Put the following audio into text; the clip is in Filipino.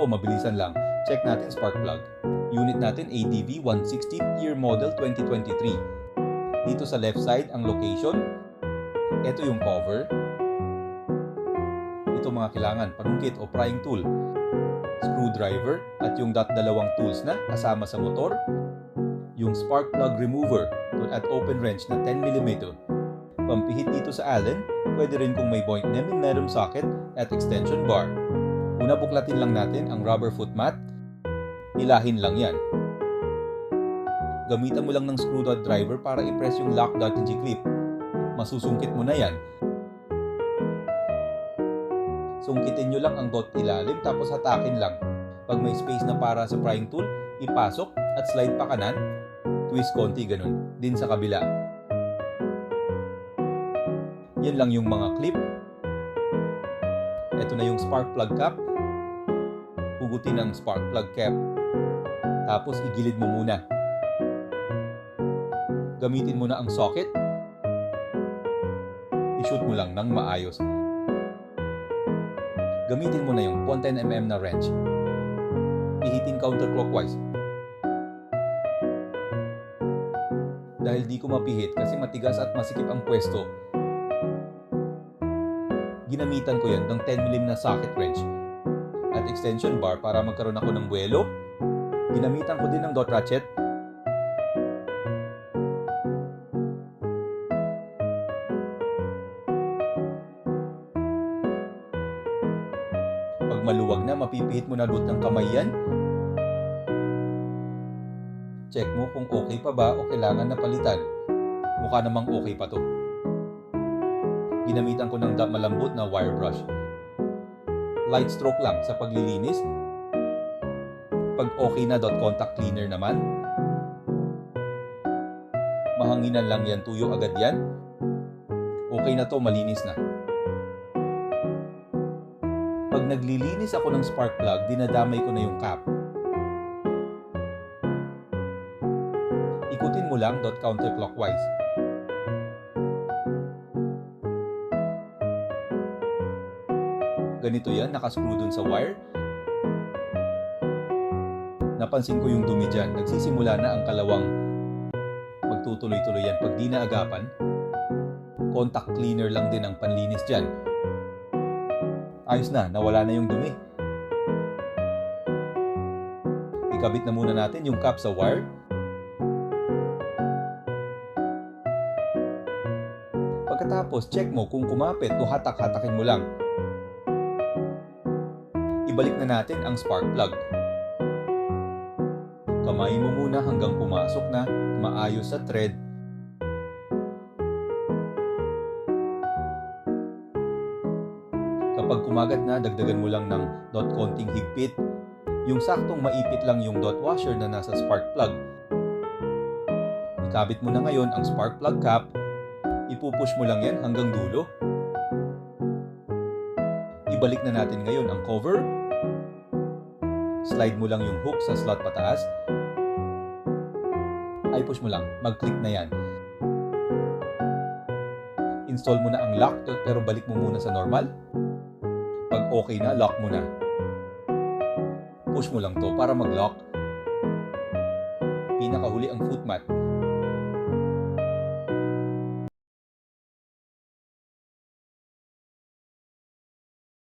Mabilisan lang. Check natin spark plug. Unit natin ADV 160 year model 2023. Dito sa left side ang location. Ito yung cover. Ito mga kailangan, panungkit o prying tool, screwdriver at yung dalawang tools na kasama sa motor. Yung spark plug remover at open wrench na 10mm. Pampihit dito sa Allen, pwede rin kung may 0.9mm socket at extension bar. Una buklatin lang natin ang rubber foot mat. Hilahin lang yan. Gamitan mo lang ng screwdriver para i-press yung lock dot G-clip. Masusungkit mo na yan. Sungkitin nyo lang ang dot ilalim tapos hatakin lang. Pag may space na para sa prying tool, ipasok at slide pa kanan. Twist konti ganun. Din sa kabila. Yan lang yung mga clip. Ito na yung spark plug cap. Hugutin ang spark plug cap. Tapos igilid mo muna. Gamitin mo na ang socket. I-shoot mo lang ng maayos. Gamitin mo na yung 10mm na wrench. Ihitin counterclockwise. Dahil di ko mapihit kasi matigas at masikip ang pwesto, ginamitan ko yan ng 10mm na socket wrench at extension bar para magkaroon ako ng buwelo. Ginamitan ko din ng dot ratchet. Pag maluwag na, mapipihit mo na doon ng kamay yan. Check mo kung okay pa ba o kailangan na palitan. Mukha namang okay pa to. Ginamitan ko ng malambot na wire brush. Light stroke lang sa paglilinis. Pag okay na, dot contact cleaner naman. Mahanginan lang yan, tuyo agad yan. Okay na to, malinis na. Pag naglilinis ako ng spark plug, dinadamay ko na yung cap. Ikutin mo lang dot counterclockwise. Ganito yan, nakascrew dun sa wire. Napansin ko yung dumi dyan. Nagsisimula na ang kalawang magtutuloy-tuloy yan. Pag di naagapan, contact cleaner lang din ang panlinis dyan. Ayos na, nawala na yung dumi. Ikabit na muna natin yung cap sa wire. Pagkatapos, check mo kung kumapit o hatak-hatakin mo lang. Ibalik na natin ang spark plug. Kamayin mo muna hanggang pumasok na maayos sa thread. Kapag kumagat na, dagdagan mo lang ng dot konting higpit. Yung saktong maipit lang yung dot washer na nasa spark plug. Ikabit mo na ngayon ang spark plug cap. Ipupush mo lang yan hanggang dulo. Ibalik na natin ngayon ang cover. Slide mo lang yung hook sa slot pataas. Ay push mo lang, mag-click na yan. Install mo na ang lock pero balik mo muna sa normal. Pag okay na, lock mo na. Push mo lang to para mag-lock. Pinakahuli ang foot mat.